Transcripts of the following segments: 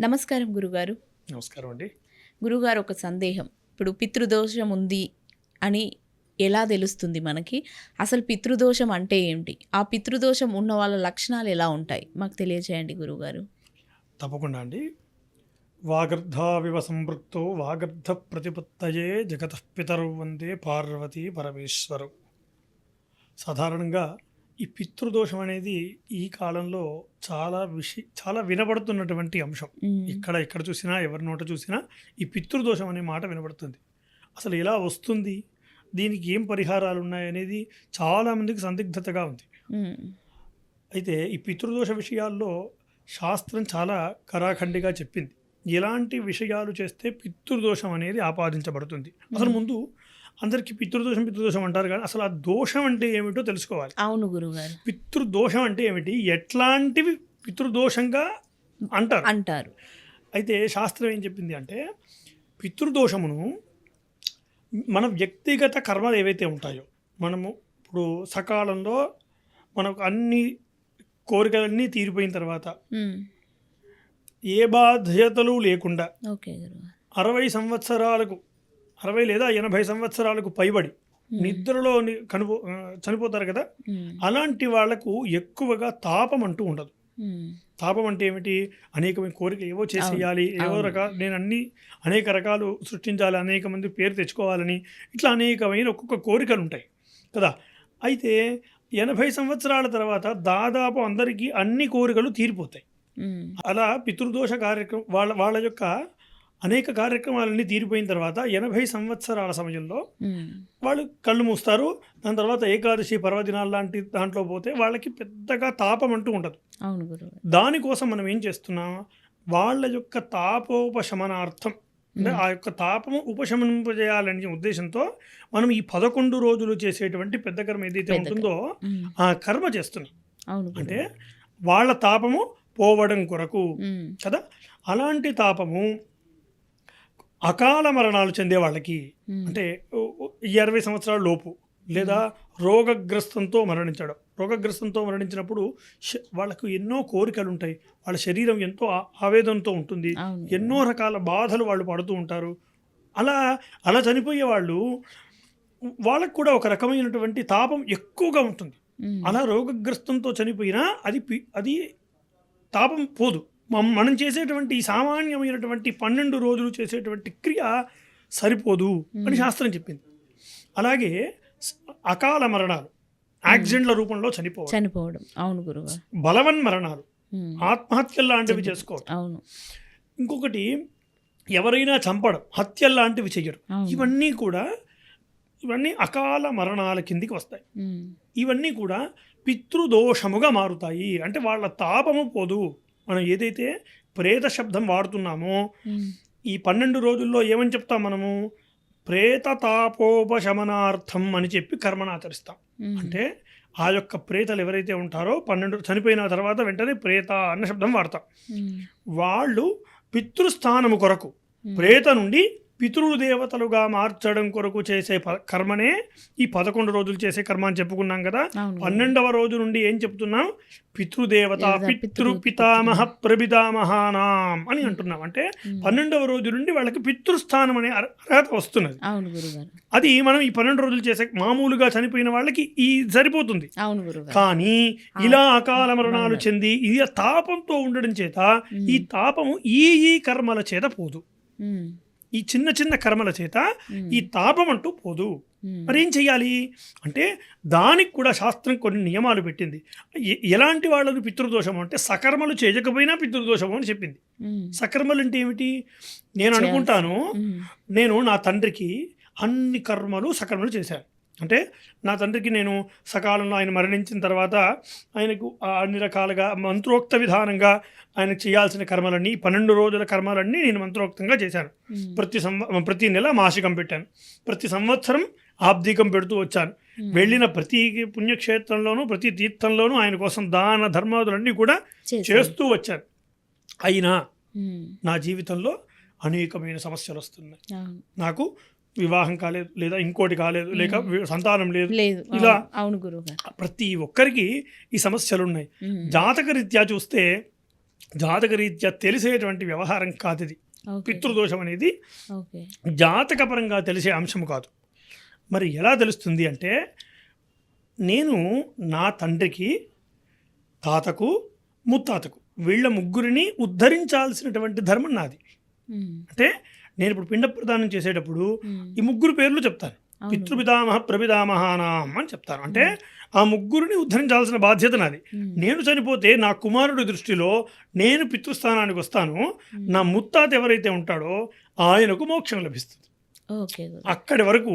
నమస్కారం గురుగారు. నమస్కారం అండి. గురుగారు, ఒక సందేహం. ఇప్పుడు పితృదోషం ఉంది అని ఎలా తెలుస్తుంది మనకి? అసలు పితృదోషం అంటే ఏంటి? ఆ పితృదోషం ఉన్న వాళ్ళ లక్షణాలు ఎలా ఉంటాయి? మాకు తెలియజేయండి గురుగారు. తప్పకుండా అండి. వాగర్ధావివ సంపృక్తో వాగర్ధ ప్రతిపత్తయే జగతః పితరౌ వందే పార్వతీ పరమేశ్వరు. సాధారణంగా ఈ పితృదోషం అనేది ఈ కాలంలో చాలా వినబడుతున్నటువంటి అంశం. ఇక్కడ చూసినా, ఎవరి నోట చూసినా ఈ పితృదోషం అనే మాట వినబడుతుంది. అసలు ఎలా వస్తుంది, దీనికి ఏం పరిహారాలు ఉన్నాయనేది చాలామందికి సందిగ్ధతగా ఉంది. అయితే ఈ పితృదోష విషయాల్లో శాస్త్రం చాలా కరాఖండిగా చెప్పింది. ఎలాంటి విషయాలు చేస్తే పితృదోషం అనేది ఆపాదించబడుతుంది. అసలు ముందు అందరికీ పితృదోషం అంటారు, కానీ అసలు ఆ దోషం అంటే ఏమిటో తెలుసుకోవాలి. అవును గురుగారు. పితృదోషం అంటే ఏమిటి, ఎట్లాంటివి పితృదోషంగా అంటారు. అయితే శాస్త్రం ఏం చెప్పింది అంటే, పితృదోషమును మన వ్యక్తిగత కర్మలు ఏవైతే ఉంటాయో, మనము ఇప్పుడు సకాలంలో మనకు అన్ని కోరికలన్నీ తీరిపోయిన తర్వాత, ఏ బాధ్యతలు లేకుండా 60 సంవత్సరాలకు 60 లేదా 80 సంవత్సరాలకు పైబడి నిద్రలో చనిపోతారు కదా, అలాంటి వాళ్లకు ఎక్కువగా తాపం అంటూ ఉండదు. తాపం అంటే ఏమిటి, అనేకమైన కోరిక ఏవో చేసేయాలి, నేను అనేక రకాలు సృష్టించాలి, అనేక మంది పేరు తెచ్చుకోవాలని, ఇట్లా అనేకమైన ఒక్కొక్క కోరికలు ఉంటాయి కదా. అయితే 80 సంవత్సరాల తర్వాత దాదాపు అందరికీ అన్ని కోరికలు తీరిపోతాయి. అలా పితృదోష కార్యక్రమం వాళ్ళ యొక్క అనేక కార్యక్రమాలన్నీ తీరిపోయిన తర్వాత 80 సంవత్సరాల సమయంలో వాళ్ళు కళ్ళు మూస్తారు. దాని తర్వాత ఏకాదశి పర్వదినాలు లాంటి దాంట్లో పోతే వాళ్ళకి పెద్దగా తాపం అంటూ ఉండదు. దానికోసం మనం ఏం చేస్తున్నాం, వాళ్ళ యొక్క తాపోపశమనార్థం, అంటే ఆ యొక్క తాపము ఉపశమింపజేయాలనే ఉద్దేశంతో మనం ఈ 11 రోజులు చేసేటువంటి పెద్ద కర్మ ఏదైతే ఉంటుందో ఆ కర్మ చేస్తున్నాం. అంటే వాళ్ళ తాపము పోవడం కొరకు కదా. అలాంటి తాపము అకాల మరణాలు చెందే వాళ్ళకి, అంటే 60 సంవత్సరాల లోపు, లేదా రోగగ్రస్తంతో మరణించినప్పుడు వాళ్ళకు ఎన్నో కోరికలు ఉంటాయి, వాళ్ళ శరీరం ఎంతో ఆవేదనతో ఉంటుంది, ఎన్నో రకాల బాధలు వాళ్ళు పడుతూ ఉంటారు. అలా చనిపోయే వాళ్ళకు కూడా ఒక రకమైనటువంటి తాపం ఎక్కువగా ఉంటుంది. అలా రోగగ్రస్తంతో చనిపోయినా అది తాపం పోదు. మనం చేసేటువంటి ఈ సామాన్యమైనటువంటి 12 రోజులు చేసేటువంటి క్రియ సరిపోదు అని శాస్త్రం చెప్పింది. అలాగే అకాల మరణాలు, యాక్సిడెంట్ల రూపంలో చనిపోవడం, అవును గురుగారు, బలవన్ మరణాలు, ఆత్మహత్యలు లాంటివి చేసుకోవడం, ఇంకొకటి ఎవరైనా చంపడం, హత్యలు లాంటివి చేయడం, ఇవన్నీ అకాల మరణాల కిందికి వస్తాయి. ఇవన్నీ కూడా పితృదోషముగా మారుతాయి. అంటే వాళ్ళ తాపము పోదు. మనం ఏదైతే ప్రేత శబ్దం వాడుతున్నామో ఈ 12 రోజుల్లో ఏమని చెప్తాం, మనము ప్రేత తాపోపశమనార్థం అని చెప్పి కర్మను ఆచరిస్తాం. అంటే ఆ యొక్క ప్రేతలు ఎవరైతే ఉంటారో 12 చనిపోయిన తర్వాత వెంటనే ప్రేత అన్న శబ్దం వాడతాం. వాళ్ళు పితృస్థానము కొరకు ప్రేత నుండి పితృదేవతలుగా మార్చడం కొరకు చేసే కర్మనే ఈ 11 రోజులు చేసే కర్మ అని చెప్పుకున్నాం కదా. 12వ రోజు నుండి ఏం చెప్తున్నాం, పితృదేవత పితృపితామహ ప్రపితామహానాం అని అంటున్నాం. అంటే 12వ రోజు నుండి వాళ్ళకి పితృస్థానం అనే అర్హత వస్తున్నది. అది మనం ఈ 12 రోజులు చేసే మామూలుగా చనిపోయిన వాళ్ళకి ఈ సరిపోతుంది. కానీ ఇలా అకాల మరణాలు చెంది ఇది తాపంతో ఉండడం చేత ఈ తాపము ఈ కర్మల చేత పోదు. ఈ చిన్న చిన్న కర్మల చేత ఈ తాపం అంటూ పోదు. మరేం చెయ్యాలి అంటే, దానికి కూడా శాస్త్రం కొన్ని నియమాలు పెట్టింది. ఎలాంటి వాళ్ళను పితృదోషము అంటే, సకర్మలు చేయకపోయినా పితృదోషము అని చెప్పింది. సకర్మలు అంటే ఏమిటి, నేను అనుకుంటాను, నేను నా తండ్రికి అన్ని కర్మలు సకర్మలు చేశాను. అంటే నా తండ్రికి నేను సకాలంలో ఆయన మరణించిన తర్వాత ఆయనకు అన్ని రకాలుగా మంత్రోక్త విధానంగా ఆయనకు చేయాల్సిన కర్మలన్నీ 12 రోజుల కర్మలన్నీ నేను మంత్రోక్తంగా చేశాను. ప్రతి నెల మాసికం పెట్టాను, ప్రతి సంవత్సరం ఆబ్దికం పెడుతూ వచ్చాను. వెళ్ళిన ప్రతి పుణ్యక్షేత్రంలోనూ ప్రతి తీర్థంలోనూ ఆయన కోసం దాన ధర్మాదులన్నీ కూడా చేస్తూ వచ్చాను. అయినా నా జీవితంలో అనేకమైన సమస్యలు వస్తున్నాయి. నాకు వివాహం కాలేదు, లేదా ఇంకోటి కాలేదు, లేక సంతానం లేదు, ఇలా ప్రతి ఒక్కరికి ఈ సమస్యలు ఉన్నాయి. జాతక రీత్యా చూస్తే జాతకరీత్యా తెలిసేటువంటి వ్యవహారం కాదు ఇది. ఓకే. పితృదోషం అనేది ఓకే. జాతకపరంగా తెలిసే అంశం కాదు. మరి ఎలా తెలుస్తుంది అంటే, నేను నా తండ్రికి, తాతకు, ముత్తాతకు వీళ్ళ ముగ్గురిని ఉద్ధరించాల్సినటువంటి ధర్మం నాది. ఉమ్. అంటే నేను ఇప్పుడు పిండ ప్రదానం చేసేటప్పుడు ఉమ్. ఈ ముగ్గురు పేర్లు చెప్తాను. అవును. పితృపితామహ ప్రపితామహానాం అని చెప్తాను. అంటే ఆ ముగ్గురిని ఉద్ధరించాల్సిన బాధ్యత నాది. ఉమ్. నేను చనిపోతే నా కుమారుడి దృష్టిలో నేను పితృస్థానానికి వస్తాను. నా ముత్తాత ఎవరైతే ఉంటాడో ఆయనకు మోక్షం లభిస్తుంది. ఓకే గురు. అక్కడి వరకు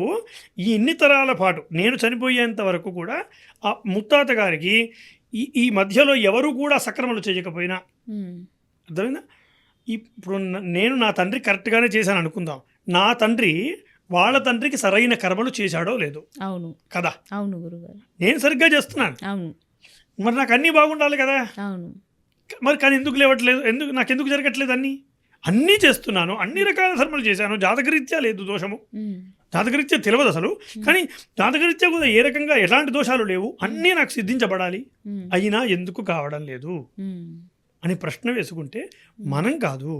ఈ ఇన్ని తరాల పాటు నేను చనిపోయేంత వరకు కూడా ఆ ముత్తాత గారికి ఈ మధ్యలో ఎవరు కూడా సక్రమలు చేయకపోయినా, ఉమ్. అర్థమైందా? ఇప్పుడు నేను నా తండ్రి కరెక్ట్గానే చేశాను అనుకుందాం. నా తండ్రి వాళ్ళ తండ్రికి సరైన కర్మలు చేశాడో లేదో అవును. కదా. అవును గురుగారు. నేను సరిగ్గా చేస్తున్నాను, అవును. మరి నాకు అన్నీ బాగుండాలి కదా. అవును. మరి కానీ ఎందుకు లేవట్లేదు, నాకెందుకు జరగట్లేదు? అన్నీ చేస్తున్నాను, అన్ని రకాల ధర్మలు చేశాను, జాతకరీత్యా లేదు దోషము. ఉమ్. జాతకరీత్యా తెలియదు అసలు, కానీ జాతకరీత్యా కూడా ఏ రకంగా ఎలాంటి దోషాలు లేవు, అన్నీ నాకు సిద్ధించబడాలి, ఉమ్. అయినా ఎందుకు కావడం లేదు ఉమ్. అని ప్రశ్న వేసుకుంటే, మనం కాదు,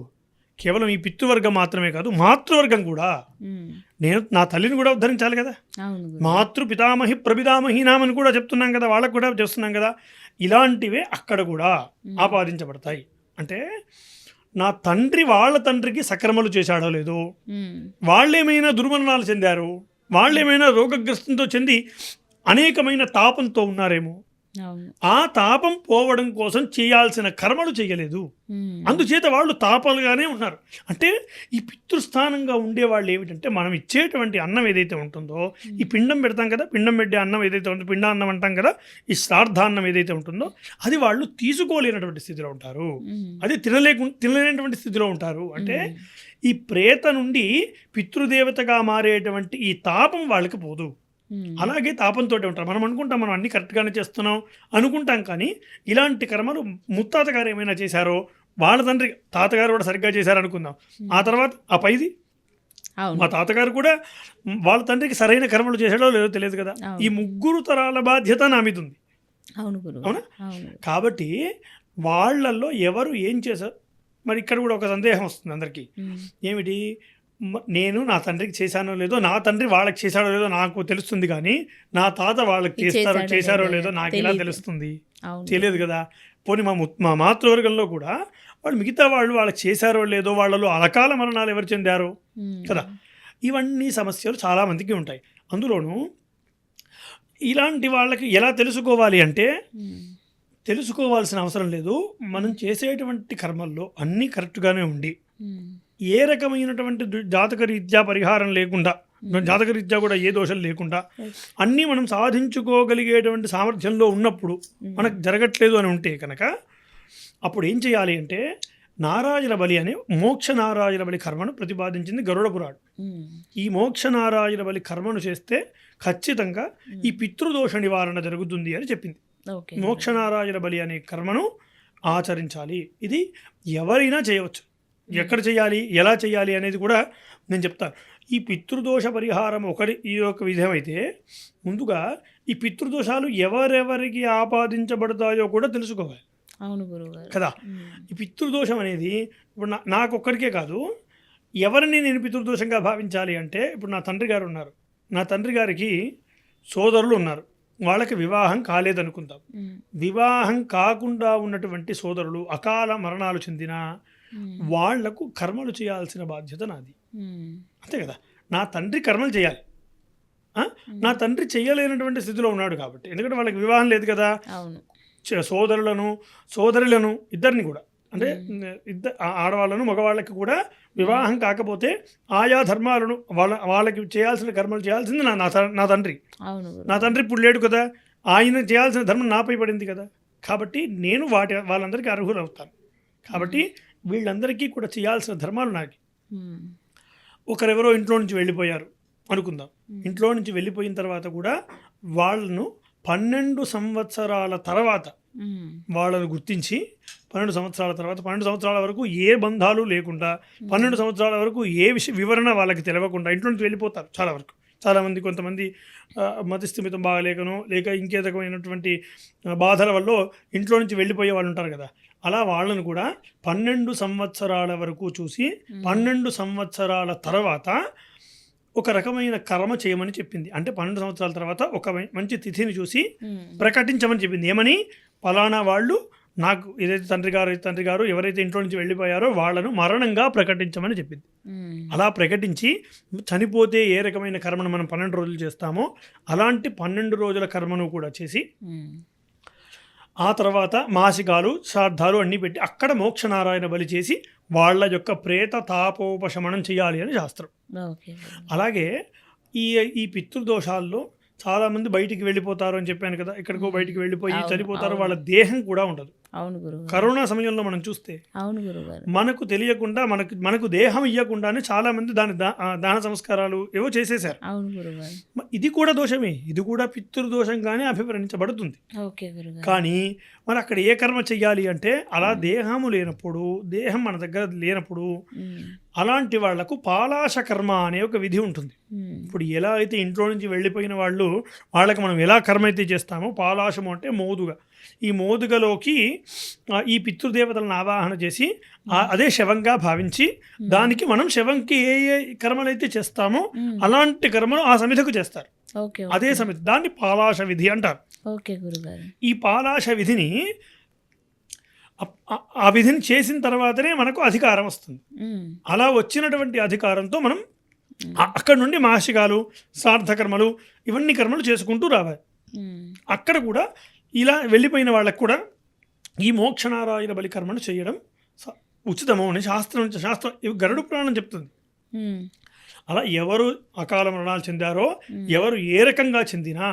కేవలం ఈ పితృవర్గం మాత్రమే కాదు, మాతృవర్గం కూడా. ఉమ్. నేను నా తల్లిని కూడా ఉద్ధరించాలి కదా. అవును గురు. మాతృ పితామహి ప్రపితామహీనామని కూడా చెప్తున్నాం కదా, వాళ్ళకు కూడా చేస్తున్నాం కదా. ఇలాంటివే అక్కడ కూడా ఆపాదించబడతాయి. అంటే నా తండ్రి వాళ్ళ తండ్రికి సక్రమలు చేశాడో లేదో, ఉమ్. వాళ్ళేమైనా దుర్మరణాలు చెందారు, వాళ్ళేమైనా రోగగ్రస్తంతో చెంది అనేకమైన తాపంతో ఉన్నారేమో, అవును. ఆ తాపం పోవడం కోసం చేయాల్సిన కర్మలు చేయలేదు. ఉమ్. అందుచేత వాళ్ళు తాపాలుగానే ఉన్నారు. అంటే ఈ పితృస్థానంగా ఉండేవాళ్ళు ఏమిటంటే, మనం ఇచ్చేటువంటి అన్నం ఏదైతే ఉంటుందో, ఈ పిండం పెడతాం కదా, పిండం పెట్టే అన్నం ఏదైతే ఉంటుందో, పిండాన్నం అంటాం కదా, ఈ శ్రార్థాన్నం ఏదైతే ఉంటుందో అది వాళ్ళు తీసుకోలేనటువంటి స్థితిలో ఉంటారు. ఉమ్. అది తినలేనటువంటి స్థితిలో ఉంటారు. అంటే ఈ ప్రేత నుండి పితృదేవతగా మారేటువంటి ఈ తాపం వాళ్ళకి పోదు. ఉమ్. అలాగే తాపంతో ఉంటారు. మనం అనుకుంటాం మనం అన్ని కరెక్ట్గానే చేస్తున్నాం అనుకుంటాం, కానీ ఇలాంటి కర్మలు ముత్తాత గారు ఏమైనా చేశారో, వాళ్ళ తండ్రి తాతగారు కూడా సరిగ్గా చేశారు అనుకుందాం. ఆ తర్వాత ఆ పైది అవును. మా తాతగారు కూడా వాళ్ళ తండ్రికి సరైన కర్మలు చేశాడో లేదో తెలియదు కదా. అవును. ఈ ముగ్గురు తరాల బాధ్యత నా మీద ఉంది. అవును గురు. అవునా? అవును. కాబట్టి వాళ్ళల్లో ఎవరు ఏం చేశారు? మరి ఇక్కడ కూడా ఒక సందేహం వస్తుంది అందరికీ. ఉమ్. ఏమిటి, నేను నా తండ్రికి చేశానో లేదో, నా తండ్రి వాళ్ళకి చేశాడో లేదో నాకు తెలుస్తుంది, కానీ నా తాత వాళ్ళకి చేశారో లేదో నాకు ఎలా తెలుస్తుంది? అవును. తెలియదు కదా. పోనీ మా మాతృవర్గంలో కూడా వాళ్ళు మిగతా వాళ్ళకి చేశారో లేదో, వాళ్ళలో అకాల మరణాలు ఎవరు చెందారో ఉమ్. కదా. ఇవన్నీ సమస్యలు చాలామందికి ఉంటాయి. అందులోనూ ఇలాంటి వాళ్ళకి ఎలా తెలుసుకోవాలి అంటే, ఉమ్. తెలుసుకోవాల్సిన అవసరం లేదు. మనం చేసేటువంటి కర్మల్లో అన్నీ కరెక్ట్గానే ఉండి, ఉమ్. ఏ రకమైనటువంటి జాతకరీత్యా పరిహారం లేకుండా, జాతకరీత్యా కూడా ఏ దోషం లేకుండా అన్నీ మనం సాధించుకోగలిగేటువంటి సామర్థ్యంలో ఉన్నప్పుడు మనకు జరగట్లేదు అని ఉంటే కనుక, అప్పుడు ఏం చేయాలి అంటే, నారాయణ బలి అనే మోక్ష నారాయణ బలి కర్మను ప్రతిపాదించింది గరుడ పురాణం. ఉమ్. ఈ మోక్ష నారాయణ బలి కర్మను చేస్తే ఖచ్చితంగా ఈ పితృదోష నివారణ జరుగుతుంది అని చెప్పింది. ఓకే. మోక్ష నారాయణ బలి అనే కర్మను ఆచరించాలి. ఇది ఎవరైనా చేయవచ్చు. ఎక్కడ చేయాలి, ఎలా చేయాలి అనేది కూడా నేను చెప్తాను. ఈ పితృదోష పరిహారం ఈ ఒక విధమైతే, ముందుగా ఈ పితృదోషాలు ఎవరెవరికి ఆపాదించబడతాయో కూడా తెలుసుకోవాలి. అవును గురుగారు. కదా. ఈ పితృదోషం అనేది ఇప్పుడు నాకొక్కడికే కాదు, ఎవరిని నేను పితృదోషంగా భావించాలి అంటే, ఇప్పుడు నా తండ్రి గారు ఉన్నారు, నా తండ్రి గారికి సోదరులు ఉన్నారు, వాళ్ళకి వివాహం కాలేదనుకుందాం. వివాహం కాకుండా ఉన్నటువంటి సోదరులు అకాల మరణాలు చెందిన వాళ్లకు కర్మలు చేయాల్సిన బాధ్యత నాది. అంతే కదా. నా తండ్రి కర్మలు చేయాలి. నా తండ్రి చేయలేనటువంటి స్థితిలో ఉన్నాడు కాబట్టి, ఎందుకంటే వాళ్ళకి వివాహం లేదు కదా. సోదరులను ఇద్దరిని కూడా, అంటే ఆడవాళ్ళను మగవాళ్ళకి కూడా వివాహం కాకపోతే ఆయా ధర్మాలను వాళ్ళకి చేయాల్సిన కర్మలు చేయాల్సింది నా తండ్రి. నా తండ్రి ఇప్పుడు లేడు కదా, ఆయన చేయాల్సిన ధర్మం నాపై పడింది కదా. కాబట్టి నేను వాళ్ళందరికీ అర్హులు అవుతాను. కాబట్టి వీళ్ళందరికీ కూడా చేయాల్సిన ధర్మాలు నాకు. ఒకరెవరో ఇంట్లో నుంచి వెళ్ళిపోయారు అనుకుందాం. ఇంట్లో నుంచి వెళ్ళిపోయిన తర్వాత కూడా వాళ్ళను 12 సంవత్సరాల తర్వాత వాళ్ళను గుర్తించి 12 సంవత్సరాల తర్వాత 12 సంవత్సరాల వరకు ఏ బంధాలు లేకుండా 12 సంవత్సరాల వరకు ఏ వివరణ వాళ్ళకి తెలియకుండా ఇంట్లో నుంచి వెళ్ళిపోతారు. చాలా వరకు చాలామంది, కొంతమంది మతిస్థిమితం బాగలేకనో లేక ఇంకే రకమైనటువంటి బాధల వల్ల ఇంట్లో నుంచి వెళ్ళిపోయే వాళ్ళు ఉంటారు కదా. అలా వాళ్ళను కూడా 12 సంవత్సరాల వరకు చూసి 12 సంవత్సరాల తర్వాత ఒక రకమైన కర్మ చేయమని చెప్పింది. అంటే 12 సంవత్సరాల తర్వాత ఒక మంచి తిథిని చూసి ప్రకటించమని చెప్పింది. ఏమని? ఫలానా వాళ్ళు నాకు ఏదైతే తండ్రి గారు ఎవరైతే ఇంట్లో నుంచి వెళ్ళిపోయారో వాళ్ళను మరణంగా ప్రకటించమని చెప్పింది. అలా ప్రకటించి చనిపోతే ఏ రకమైన కర్మను మనం 12 రోజులు చేస్తామో అలాంటి 12 రోజుల కర్మను కూడా చేసి ఆ తర్వాత మాసికాలు శ్రాద్ధాలు అన్నీ పెట్టి అక్కడ మోక్షనారాయణ బలి చేసి వాళ్ళ యొక్క ప్రేత తాపోపశమనం చేయాలి అని శాస్త్రం. అలాగే ఈ పితృదోషాల్లో చాలామంది బయటికి వెళ్ళిపోతారు అని చెప్పాను కదా, ఎక్కడికో బయటికి వెళ్ళిపోయి చనిపోతారు, వాళ్ళ దేహం కూడా ఉండదు. అవును గురువు. కరోనా సమయంలో మనం చూస్తే అవును గురుగారు, మనకు తెలియకుండా మనకు దేహం ఇవ్వకుండానే చాలా మంది దాని దాన సంస్కారాలు ఏవో చేసేశారు. అవును గురుగారు. ఇది కూడా దోషమే, ఇది కూడా పితృదోషంగానే అభివర్ణించబడుతుంది. ఓకే గురుగారు. కానీ మరి అక్కడ ఏ కర్మ చెయ్యాలి అంటే అలా దేహము లేనప్పుడు, దేహం మన దగ్గర లేనప్పుడు అలాంటి వాళ్లకు పాలాశ కర్మ అనే ఒక విధి ఉంటుంది. ఇప్పుడు ఎలా అయితే ఇంట్లో నుంచి వెళ్ళిపోయిన వాళ్ళకి మనం ఎలా కర్మ అయితే చేస్తామో, పాలాశము అంటే మోదుగ, ఈ మోదుగలోకి ఈ పితృదేవతలను ఆవాహన చేసి అదే శవంగా భావించి దానికి మనం శవంకి ఏ ఏ కర్మలు అయితే చేస్తామో అలాంటి కర్మలు ఆ సమిధకు చేస్తారు. అదే సమిధ, దాన్ని పాలాశ విధి అంటారు. ఈ పాలాశ విధిని ఆ విధిని చేసిన తర్వాతనే మనకు అధికారం వస్తుంది. అలా వచ్చినటువంటి అధికారంతో మనం అక్కడ నుండి మాసికాలు శ్రాద్ధకర్మలు ఇవన్నీ కర్మలు చేసుకుంటూ రావాలి. అక్కడ కూడా ఇలా వెళ్ళిపోయిన వాళ్ళకు కూడా ఈ మోక్షనారాయణ బలి కర్మను చేయడం ఉచితము అని శాస్త్రం గరుడ పురాణం చెప్తుంది. అలా ఎవరు అకాల మరణాలు చెందారో, ఎవరు ఏ రకంగా చెందినా,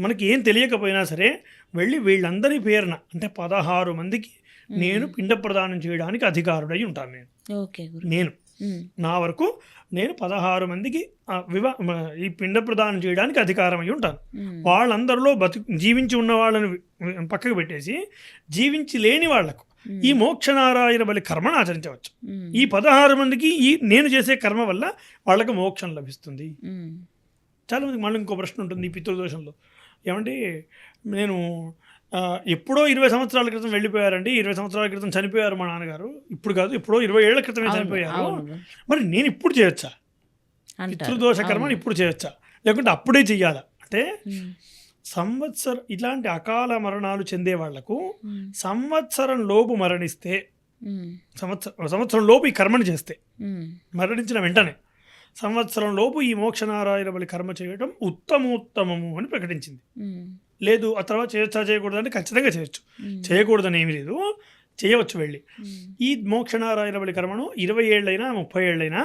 మనకి ఏం తెలియకపోయినా సరే వెళ్ళి వీళ్ళందరి పేరున అంటే 16 మందికి నేను పిండ ప్రదానం చేయడానికి అధికారుడై ఉంటాను. నేను నా వరకు నేను 16 మందికి ఈ పిండ ప్రదానం చేయడానికి అధికారం అయి ఉంటాను. వాళ్ళందరిలో జీవించి ఉన్న వాళ్ళని పక్కకు పెట్టేసి జీవించి లేని వాళ్లకు ఈ మోక్షనారాయణ బలి కర్మను ఆచరించవచ్చు. ఈ 16 మందికి నేను చేసే కర్మ వల్ల వాళ్ళకి మోక్షం లభిస్తుంది. చాలా మందికి మళ్ళీ ఇంకో ప్రశ్న ఉంటుంది ఈ పితృదోషంలో, ఏమంటే నేను ఎప్పుడో 20 సంవత్సరాల క్రితం వెళ్ళిపోయారండి, 20 సంవత్సరాల క్రితం చనిపోయారు మా నాన్నగారు, ఇప్పుడు కాదు ఎప్పుడో 20 ఏళ్ల క్రితమే చనిపోయారు, మరి నేను ఇప్పుడు చేయొచ్చా పితృదోష కర్మని? ఇప్పుడు చేయొచ్చా లేకుంటే అప్పుడే చెయ్యాలా అంటే, సంవత్సరం ఇట్లాంటి అకాల మరణాలు చెందే వాళ్లకు సంవత్సరం లోపు మరణిస్తే, సంవత్సరం లోపు ఈ కర్మని చేస్తే, మరణించిన వెంటనే సంవత్సరం లోపు ఈ మోక్షనారాయణ బలి కర్మ చేయడం ఉత్తమోత్తమము అని ప్రకటించింది. లేదు ఆ తర్వాత చేయొచ్చా చేయకూడదు అంటే ఖచ్చితంగా చేయొచ్చు, చేయకూడదని ఏమీ లేదు, చేయవచ్చు. వెళ్ళి ఈ మోక్షనారాయణ బలి కర్మను 20 ఏళ్ళైనా 30 ఏళ్ళైనా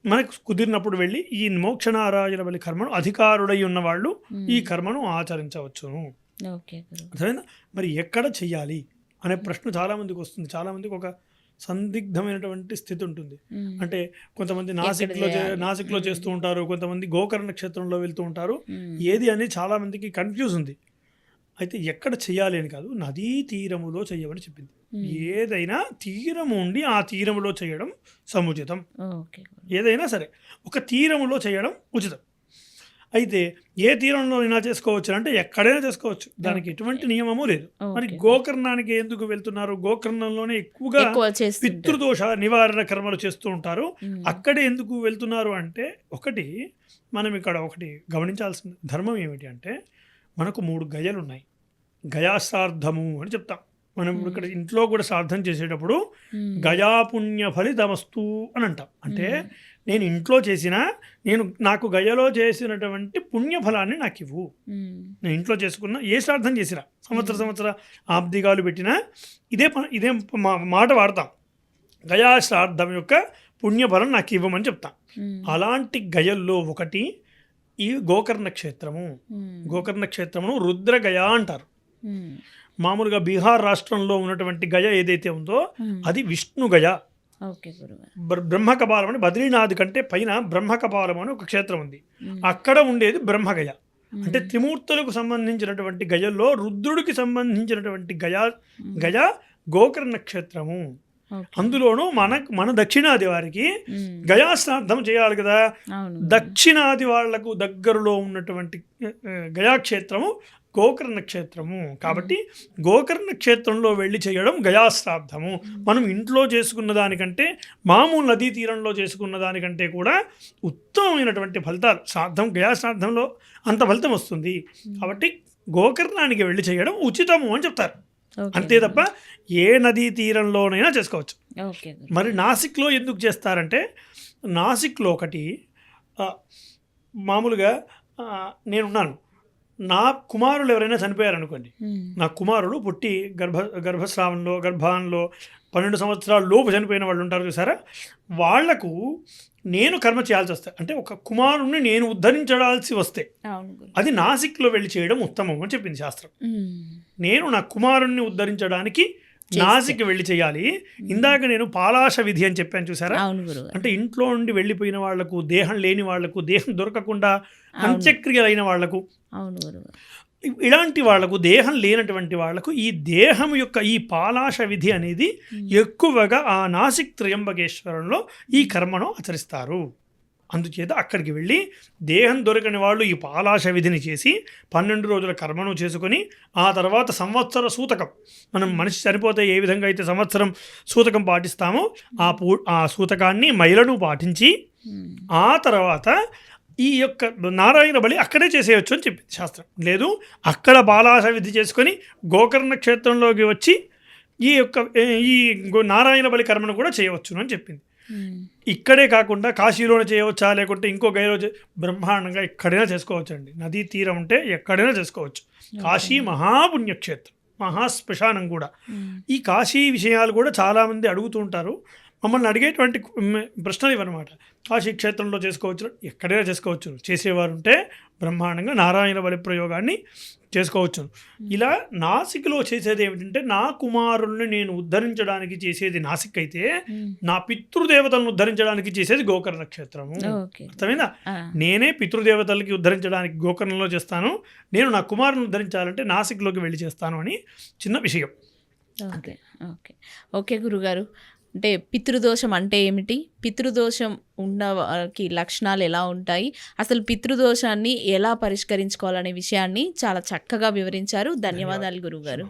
మనకు కుదిరినప్పుడు వెళ్ళి ఈ మోక్షనారాయణ బలి కర్మను అధికారుడై ఉన్నవాళ్ళు ఈ కర్మను ఆచరించవచ్చును. మరి ఎక్కడ చెయ్యాలి అనే ప్రశ్న చాలా మందికి వస్తుంది. చాలా మందికి ఒక సందిగ్ధమైనటువంటి స్థితి ఉంటుంది. అంటే కొంతమంది నాసిక్లో చేస్తూ ఉంటారు, కొంతమంది గోకర్ణ క్షేత్రంలో వెళ్తూ ఉంటారు. ఏది అనేది చాలా మందికి కన్ఫ్యూజ్ ఉంది. అయితే ఎక్కడ చెయ్యాలి అని కాదు, నదీ తీరములో చెయ్యమని చెప్పింది. ఏదైనా తీరము ఉండి ఆ తీరములో చేయడం సముచితం. ఏదైనా సరే ఒక తీరములో చేయడం ఉచితం. అయితే ఏ తీరంలో అయినా చేసుకోవచ్చు అంటే ఎక్కడైనా చేసుకోవచ్చు, దానికి ఎటువంటి నియమము లేదు. మరి గోకర్ణానికి ఎందుకు వెళ్తున్నారు? గోకర్ణంలోనే ఎక్కువగా పితృదోష నివారణ కర్మలు చేస్తూ ఉంటారు. అక్కడే ఎందుకు వెళ్తున్నారు అంటే, ఒకటి మనం ఇక్కడ ఒకటి గమనించాల్సిన ధర్మం ఏమిటి అంటే, మనకు 3 గయలు ఉన్నాయి. గయాశ్రాద్ధము అని చెప్తాం మనం. ఇక్కడ ఇంట్లో కూడా శ్రాద్ధం చేసేటప్పుడు గయాపుణ్య ఫలితమస్తు అని అంటాం. అంటే నేను ఇంట్లో చేసినా నాకు గయలో చేసినటువంటి పుణ్యఫలాన్ని నాకు ఇవ్వు. నేను ఇంట్లో చేసుకున్న ఏ శ్రాద్ధం చేసినా, సంవత్సర ఆబ్దిగాలు పెట్టినా ఇదే మాట వాడతాం. గయా శ్రాద్ధం యొక్క పుణ్యఫలం నాకు ఇవ్వమని చెప్తాం. అలాంటి గయల్లో ఒకటి ఈ గోకర్ణ క్షేత్రము. గోకర్ణ క్షేత్రమును రుద్రగయ అంటారు. మామూలుగా బీహార్ రాష్ట్రంలో ఉన్నటువంటి గయ ఏదైతే ఉందో అది విష్ణు గయ. బ్రహ్మకపాలం అని బద్రీనాథ్ కంటే పైన బ్రహ్మకపాలం అని ఒక క్షేత్రం ఉంది, అక్కడ ఉండేది బ్రహ్మగయ. అంటే త్రిమూర్తులకు సంబంధించినటువంటి గయల్లో రుద్రుడికి సంబంధించినటువంటి గయ గోకర్ణ క్షేత్రము. అందులోనూ మన దక్షిణాది వారికి గయాశ్రాద్ధం చేయాలి కదా. దక్షిణాది వాళ్లకు దగ్గరలో ఉన్నటువంటి గయాక్షేత్రము గోకర్ణ క్షేత్రము. కాబట్టి గోకర్ణ క్షేత్రంలో వెళ్ళి చేయడం గయాశ్రాద్ధము. మనం ఇంట్లో చేసుకున్న దానికంటే, మామూలు నదీ తీరంలో చేసుకున్న దానికంటే కూడా ఉత్తమమైనటువంటి ఫలితాలు. శ్రాద్ధం, గయాశ్రాద్ధంలో అంత ఫలితం వస్తుంది. కాబట్టి గోకర్ణానికి వెళ్ళి చేయడం ఉచితము అని చెప్తారు. అంతే తప్ప ఏ నదీ తీరంలోనైనా చేసుకోవచ్చు. మరి నాసిక్లో ఎందుకు చేస్తారంటే, నాసిక్లో ఒకటి మామూలుగా నేనున్నాను, నా కుమారులు ఎవరైనా చనిపోయారనుకోండి, నా కుమారులు పుట్టి గర్భాన్లో 12 సంవత్సరాల లోపు చనిపోయిన వాళ్ళు ఉంటారు చూసారా, వాళ్లకు నేను కర్మ చేయాల్సి వస్తే, అంటే ఒక కుమారుణ్ణి నేను ఉద్ధరించాల్సి వస్తే అది నాసిక్లో వెళ్ళి చేయడం ఉత్తమం అని చెప్పింది శాస్త్రం. నేను నా కుమారుణ్ణి ఉద్ధరించడానికి నాసిక్ వెళ్ళి చేయాలి. ఇందాక నేను పాలాశ విధి అని చెప్పాను చూసారా, అంటే ఇంట్లో నుండి వెళ్ళిపోయిన వాళ్లకు, దేహం లేని వాళ్లకు, దేహం దొరకకుండా అంత్యక్రియలైన వాళ్లకు, ఇలాంటి వాళ్లకు, దేహం లేనటువంటి వాళ్లకు ఈ దేహం యొక్క ఈ పాలాశ విధి అనేది ఎక్కువగా ఆ నాసిక్ త్రయంబకేశ్వరంలో ఈ కర్మను ఆచరిస్తారు. అందుచేత అక్కడికి వెళ్ళి దేహం దొరకని వాళ్ళు ఈ పాలాశ విధిని చేసి 12 రోజుల కర్మను చేసుకొని, ఆ తర్వాత సంవత్సర సూతకం, మనం మనిషి చనిపోతే ఏ విధంగా అయితే సంవత్సరం సూతకం పాటిస్తామో ఆ సూతకాన్ని మైలను పాటించి, ఆ తర్వాత ఈ యొక్క నారాయణ బలి అక్కడే చేసేయచ్చు అని చెప్పింది శాస్త్రం. లేదు అక్కడ పాలాశ విధి చేసుకొని గోకర్ణ క్షేత్రంలోకి వచ్చి ఈ నారాయణ బలి కర్మను కూడా చేయవచ్చు అని చెప్పింది. ఇక్కడే కాకుండా కాశీలోనే చేయవచ్చా, లేకుంటే ఇంకో గైలో బ్రహ్మాండంగా ఎక్కడైనా చేసుకోవచ్చు అండి. నదీ తీరం ఉంటే ఎక్కడైనా చేసుకోవచ్చు. కాశీ మహాపుణ్యక్షేత్రం, మహాశ్మశానం కూడా. ఈ కాశీ విషయాలు కూడా చాలామంది అడుగుతూ ఉంటారు. మమ్మల్ని అడిగేటువంటి ప్రశ్నలు ఇవన్నమాట. కాశీ క్షేత్రంలో చేసుకోవచ్చు, ఎక్కడైనా చేసుకోవచ్చు. చేసేవారు ఉంటే బ్రహ్మాండంగా నారాయణ బలి ప్రయోగాన్ని చేసుకోవచ్చు. ఇలా నాసిక్లో చేసేది ఏమిటంటే, నా కుమారుల్ని నేను ఉద్ధరించడానికి చేసేది నాసిక్ అయితే, నా పితృదేవతలను ఉద్ధరించడానికి చేసేది గోకర్ణ క్షేత్రము. అర్థమైందా? నేనే పితృదేవతలకి ఉద్ధరించడానికి గోకర్ణంలో చేస్తాను, నేను నా కుమారుని ఉద్ధరించాలంటే నాసిక్లోకి వెళ్ళి చేస్తాను అని చిన్న విషయం. ఓకే ఓకే ఓకే గురుగారు, అంటే పితృదోషం అంటే ఏమిటి, పితృదోషం ఉన్నకి లక్షణాలు ఎలా ఉంటాయి, అసలు పితృదోషాన్ని ఎలా పరిష్కరించుకోవాలనే విషయాన్ని చాలా చక్కగా వివరించారు. ధన్యవాదాలు గురుగారు.